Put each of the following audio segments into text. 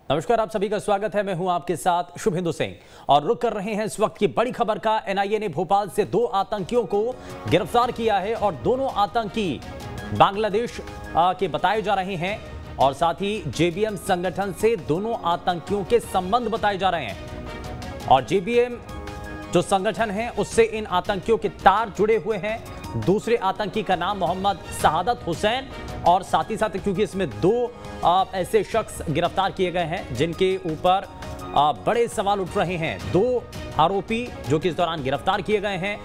नमस्कार, आप सभी का स्वागत है। मैं हूं आपके साथ शुभेंदु सिंह और रुक कर रहे हैं इस वक्त की बड़ी खबर का। एनआईए ने भोपाल से 2 आतंकियों को गिरफ्तार किया है और दोनों आतंकी बांग्लादेश के बताए जा रहे हैं और साथ ही जेबीएम संगठन से दोनों आतंकियों के संबंध बताए जा रहे हैं और जेबीएम जो संगठन है उससे इन आतंकियों के तार जुड़े हुए हैं। दूसरे आतंकी का नाम मोहम्मद शहादत हुसैन और साथ ही साथ क्योंकि इसमें 2 ऐसे शख्स गिरफ्तार किए गए हैं जिनके ऊपर बड़े सवाल उठ रहे हैं। 2 आरोपी जो कि इस दौरान गिरफ्तार किए गए हैं,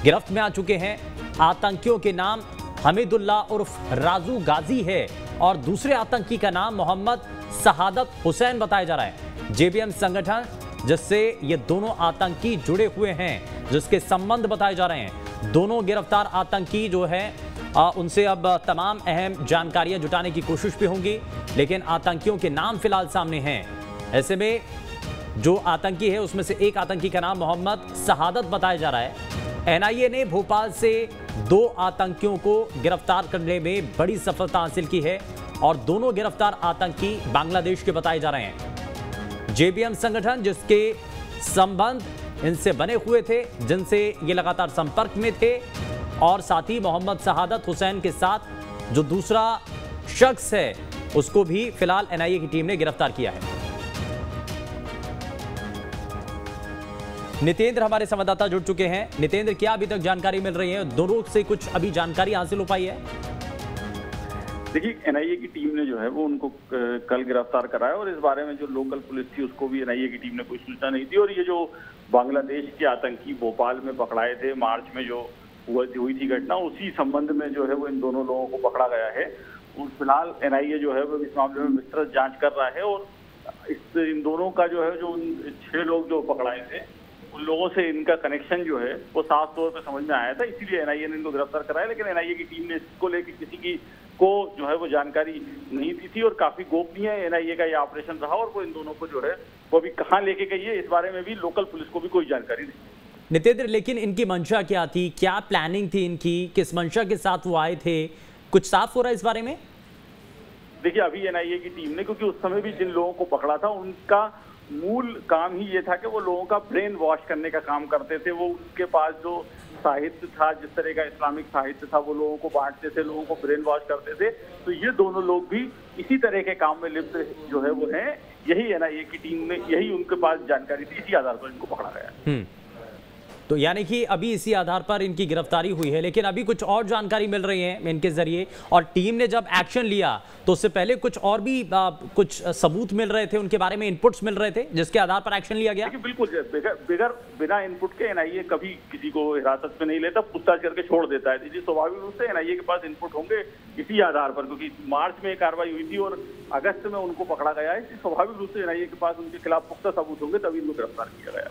गिरफ्त में आ चुके हैं। आतंकियों के नाम हमीदुल्ला उर्फ राजू गाजी है और दूसरे आतंकी का नाम मोहम्मद शहादत हुसैन बताया जा रहा है। जेबीएम संगठन जिससे ये दोनों आतंकी जुड़े हुए हैं, जिसके संबंध बताए जा रहे हैं। दोनों गिरफ्तार आतंकी जो है उनसे अब तमाम अहम जानकारियां जुटाने की कोशिश भी होंगी, लेकिन आतंकियों के नाम फिलहाल सामने हैं। ऐसे में जो आतंकी है उसमें से एक आतंकी का नाम मोहम्मद शहादत बताया जा रहा है। एनआईए ने भोपाल से 2 आतंकियों को गिरफ्तार करने में बड़ी सफलता हासिल की है और दोनों गिरफ्तार आतंकी बांग्लादेश के बताए जा रहे हैं। जेबीएम संगठन जिसके संबंध इनसे बने हुए थे, जिनसे ये लगातार संपर्क में थे और साथ ही मोहम्मद शहादत हुसैन के साथ जो दूसरा शख्स है उसको भी फिलहाल एनआईए की टीम ने गिरफ्तार किया है। नितेंद्र हमारे संवाददाता जुड़ चुके हैं। नितेंद्र, क्या अभी तक जानकारी मिल रही है? दोनों से कुछ अभी जानकारी हासिल हो पाई है? देखिए, एनआईए की टीम ने जो है वो उनको कल गिरफ्तार कराया और इस बारे में जो लोकल पुलिस थी उसको भी एनआईए की टीम ने कोई सूचना नहीं दी। और ये जो बांग्लादेश के आतंकी भोपाल में पकड़ाए थे मार्च में जो हुई थी घटना, उसी संबंध में जो है वो इन दोनों लोगों को पकड़ा गया है। और फिलहाल एनआईए जो है वो इस मामले में विस्तृत जांच कर रहा है और इन दोनों का जो है जो 6 लोग जो पकड़ाए थे उन लोगों से इनका कनेक्शन जो है वो साफ तौर पर समझ में आया था, इसीलिए एनआईए ने इनको गिरफ्तार कराया। लेकिन एनआईए की टीम ने इसको लेकर किसी को जो है वो जानकारी नहीं दी थी और काफी गोपनीय एनआईए का ये ऑपरेशन रहा और वो इन दोनों को जो है वो अभी कहाँ लेके गई है इस बारे में भी लोकल पुलिस को भी कोई जानकारी नहीं। नितेंद्र, लेकिन इनकी मंशा क्या थी, क्या प्लानिंग थी इनकी, किस मंशा के साथ वो आए थे, कुछ साफ हो रहा है इस बारे में? देखिए, अभी एनआईए की टीम ने, क्योंकि उस समय भी जिन लोगों को पकड़ा था उनका मूल काम ही ये था कि वो लोगों का ब्रेन वॉश करने का काम करते थे। वो उनके पास जो साहित्य था, जिस तरह का इस्लामिक साहित्य था, वो लोगों को बांटते थे, लोगों को ब्रेन वॉश करते थे। तो ये दोनों लोग भी इसी तरह के काम में लिप्त जो है वो हैं। यही एनआईए की टीम ने, यही उनके पास जानकारी थी, इसी आधार पर इनको पकड़ा गया। तो यानी कि अभी इसी आधार पर इनकी गिरफ्तारी हुई है, लेकिन अभी कुछ और जानकारी मिल रही है इनके जरिए। और टीम ने जब एक्शन लिया तो उससे पहले कुछ और भी कुछ सबूत मिल रहे थे, उनके बारे में इनपुट्स मिल रहे थे जिसके आधार पर एक्शन लिया गया। बिल्कुल, बिना इनपुट के एनआईए कभी किसी को हिरासत में नहीं लेता, पूछताछ करके छोड़ देता है। स्वाभाविक रूप से एनआईए के पास इनपुट होंगे इसी आधार पर, क्योंकि मार्च में कार्रवाई हुई थी और अगस्त में उनको पकड़ा गया है। स्वाभाविक रूप से एनआईए के पास उनके खिलाफ पुख्ता सबूत होंगे, तभी इनको गिरफ्तार किया गया।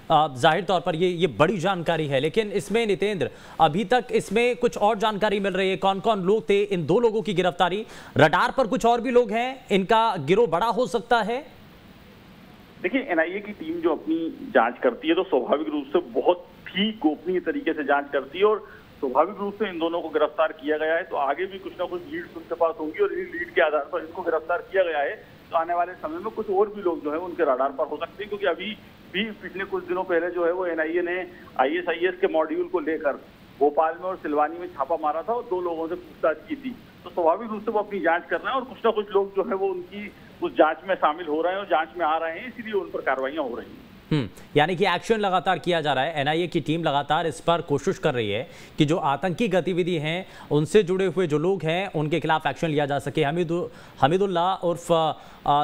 जाहिर तौर पर ये बड़ी जानकारी है, लेकिन इसमें नितेंद्र अभी तक इसमें कुछ और जानकारी मिल रही है। कौन कौन लोग थे इन 2 लोगों की गिरफ्तारी? रडार पर कुछ और भी लोग हैं, इनका गिरोह बड़ा हो सकता है? देखिए, एनआईए की टीम जो अपनी जांच करती है तो स्वाभाविक रूप से बहुत ही गोपनीय तरीके से जांच करती है और स्वाभाविक रूप से इन दोनों को गिरफ्तार किया गया है। तो आगे भी कुछ ना कुछ लीड उनके पास होंगी और इन्हीं लीड के आधार पर इनको गिरफ्तार किया गया है। तो आने वाले समय में कुछ और भी लोग जो है उनके रडार पर हो सकते हैं, क्योंकि अभी भी पिछले कुछ दिनों पहले जो है वो एनआईए ने आईएसआईएस के मॉड्यूल को लेकर भोपाल में और सिलवानी में छापा मारा था और 2 लोगों से पूछताछ की थी। तो स्वाभाविक रूप से वो अपनी जांच कर रहे हैं और कुछ ना कुछ लोग जो है वो उनकी उस जांच में शामिल हो रहे हैं और जांच में आ रहे हैं, इसीलिए उन पर कार्रवाइयां हो रही हैं। यानी कि एक्शन लगातार किया जा रहा है। एनआईए की टीम लगातार इस पर कोशिश कर रही है कि जो आतंकी गतिविधि हैं उनसे जुड़े हुए जो लोग हैं उनके खिलाफ एक्शन लिया जा सके। हमीदुल्ला उर्फ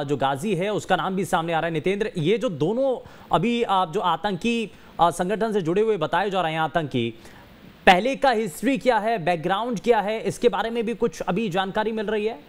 जो गाजी है उसका नाम भी सामने आ रहा है। नितेंद्र, ये जो दोनों अभी जो आतंकी संगठन से जुड़े हुए बताए जा रहे हैं आतंकी, पहले का हिस्ट्री क्या है, बैकग्राउंड क्या है, इसके बारे में भी कुछ अभी जानकारी मिल रही है?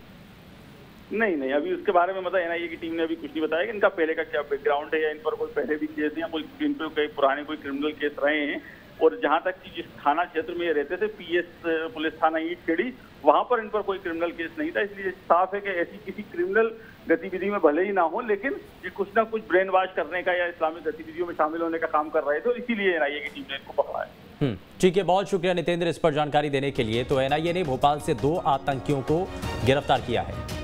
नहीं, अभी उसके बारे में मतलब एनआईए की टीम ने अभी कुछ नहीं बताया कि इनका पहले का क्या बैकग्राउंड है या इन पर कोई पहले भी केस या कोई इन पर कई पुराने कोई क्रिमिनल केस रहे हैं। और जहां तक कि जिस थाना क्षेत्र में ये रहते थे, पीएस पुलिस थाना ईट खेड़ी, वहां पर इन पर कोई क्रिमिनल केस नहीं था। इसलिए साफ है कि ऐसी किसी क्रिमिनल गतिविधि में भले ही ना हो, लेकिन ये कुछ ना कुछ ब्रेन वॉश करने का या इस्लामिक गतिविधियों में शामिल होने का काम कर रहे थे और इसीलिए एनआईए की टीम ने इनको पकड़ा है। ठीक है, बहुत शुक्रिया नितेंद्र इस पर जानकारी देने के लिए। तो एनआईए ने भोपाल से 2 आतंकियों को गिरफ्तार किया है।